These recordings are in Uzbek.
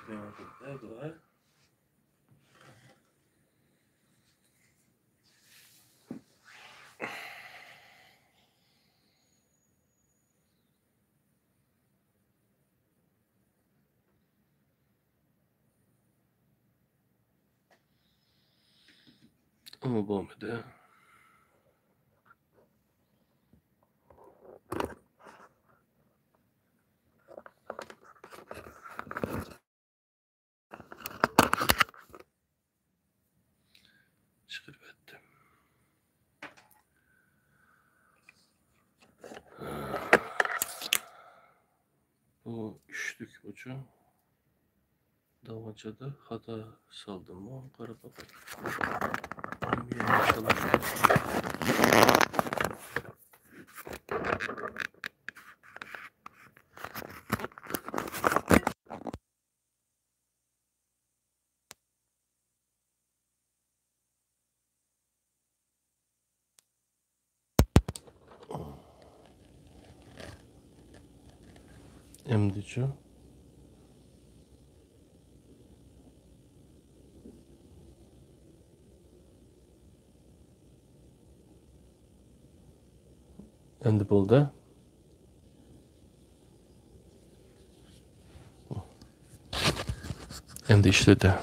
Çıkmayamadık. Ama bu olmadı. Çıkıp ettim. Bu üçlük ucu davacada hata saldım mı? Karabak. Bir yere çalıştım. Emdici. Endi buldu. Endi işledi.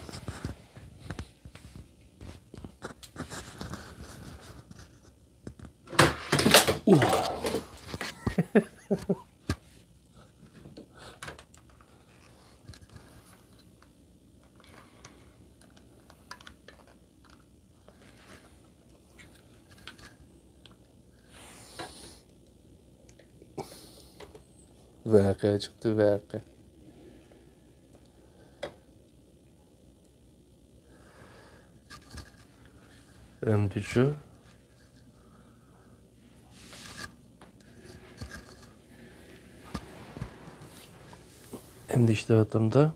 Vakıa çıktı vakıa. Emdici. Endi işlevatımda.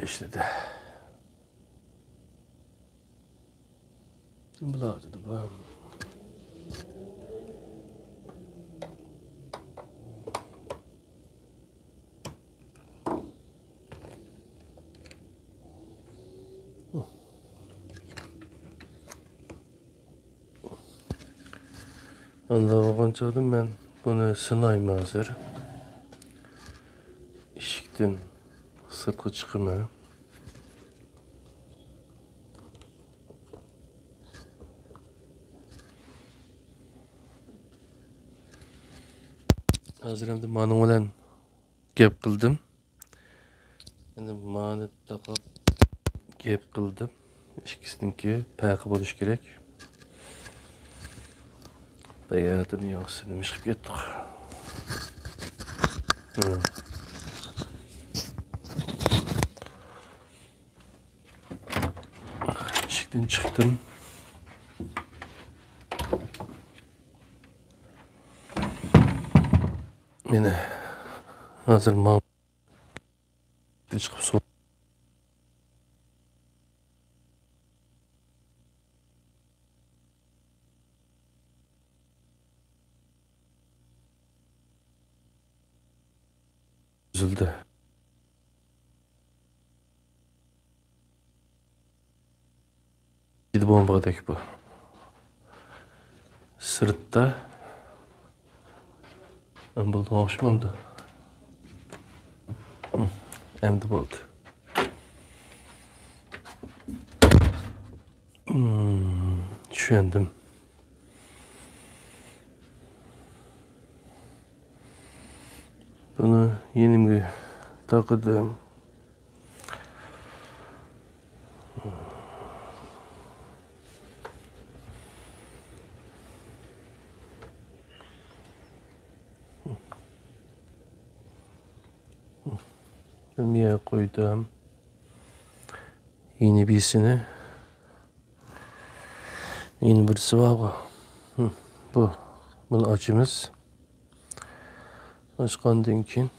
İşledi. Bular dedi bu. Onda olğancadım ben bunu sınayım hazır. İşikten sırtqı çıkımı. Hazır endi manı bilen gep qildim. Endi mani taqab gep qildim. İkisininki paqı bo'lish kerak. Bayatını yoqsini chiqib ketdik. İşikten chiqdim. Meni hazır man chiqib sol. Üzüldü. Gidip bombadaki bu. Sırtta. Ben buldum hoşumdu. Endi buldu. Düşündüm. Bunu yenimge takıdım. Niye koydum? Yeni birisini. Yeni birisi var bu. Bu. Bunu açımız. Açkandan keyin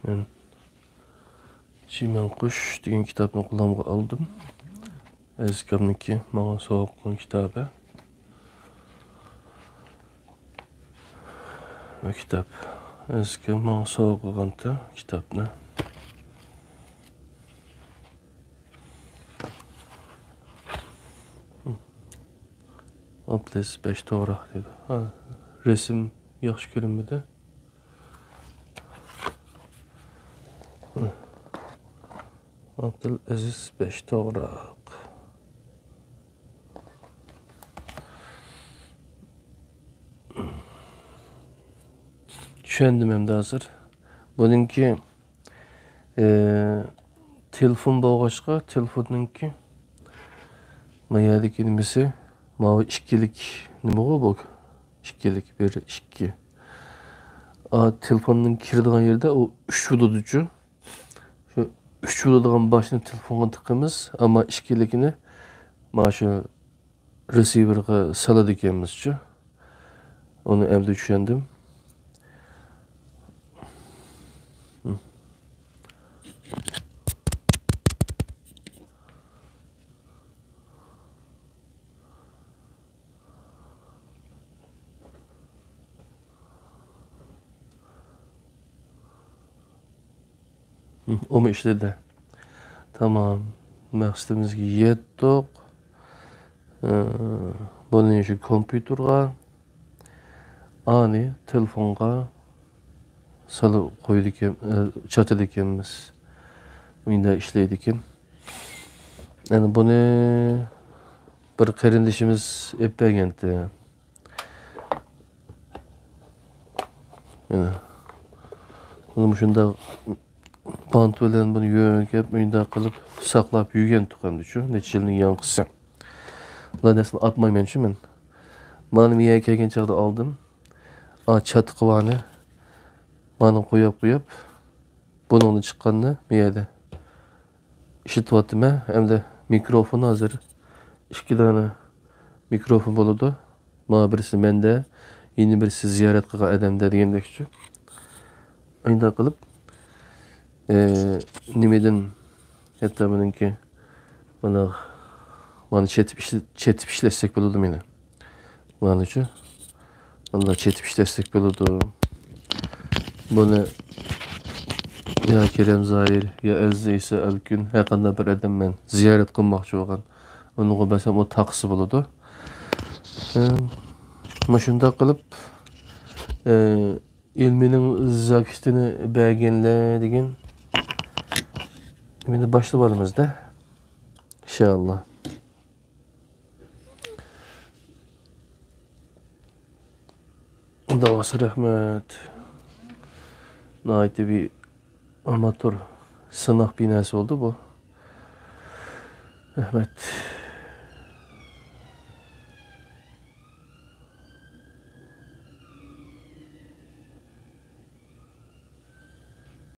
Men Çimen Kuş degan kitapni qo'limga oldim. Ezikamniki manga sovg'agan kitobi. Bu kitap eski manga sovg'agan kitobni. Atlas 5 to'g'ri dedi. Ha, resim yaxshi ko'rinmadi. Abdulaziz 5 to'g'ri. Tushundim endi hozir. Buningki telefon bo'lg'achqa, telefonninki mayadagi nimasi? Mana ikkilik nima bu? İkilik, bir ikki. Telefonun kirdiğin yerde o 3 uluducu. Şu 3 uluduğun başını telefonga tıkımız ama ikkilikini mana şu receiverga saladı ekanmizchi. Onu endi tushundim. O mu işledi? Tamam. Maqsadimizga yetdik. Buning uchun kompyuterga, ani telefonga salib qo'ydik ekan, chatid ekanmiz. Bunda ishlaydi ekan. Yani buni bir qarindishimiz ep bergandi. Yani bunu shunda bant bilan buni yo'nib, bunda qilib saqlab yurgan tuqqan uchun necha yilning yanqisi. Ular narsani atmayman shu men. Mana miyaga kelgan chaqda oldim. Chat qilani mana qo'yib buni onu chiqqanni miyada ishityaptim. Hamda mikrofon hozir 2 dona mikrofon bo'ladi. Mana birisi menda, yana birisi ziyorat qilgan odamda degandekchi. Endi qilib nimadan hatto buningki mana chetib ishlasak bo'ladi meni. Mana shu. Valla chetib ishlasak bo'ladi. Buni ya Kerem Zahir ya Aziz İsa Alkün haqında bir adam men ziyorat qilmoqchi bo'lgan. Uni qo'ymasam o taqsi bo'ladi. Mana shunda qilib ilmining zakistini berganlar degan meni boshlab olamizda. İnşallah. Davası rahmet. Nahayet bir amatör sınav binası oldu bu. Rahmet.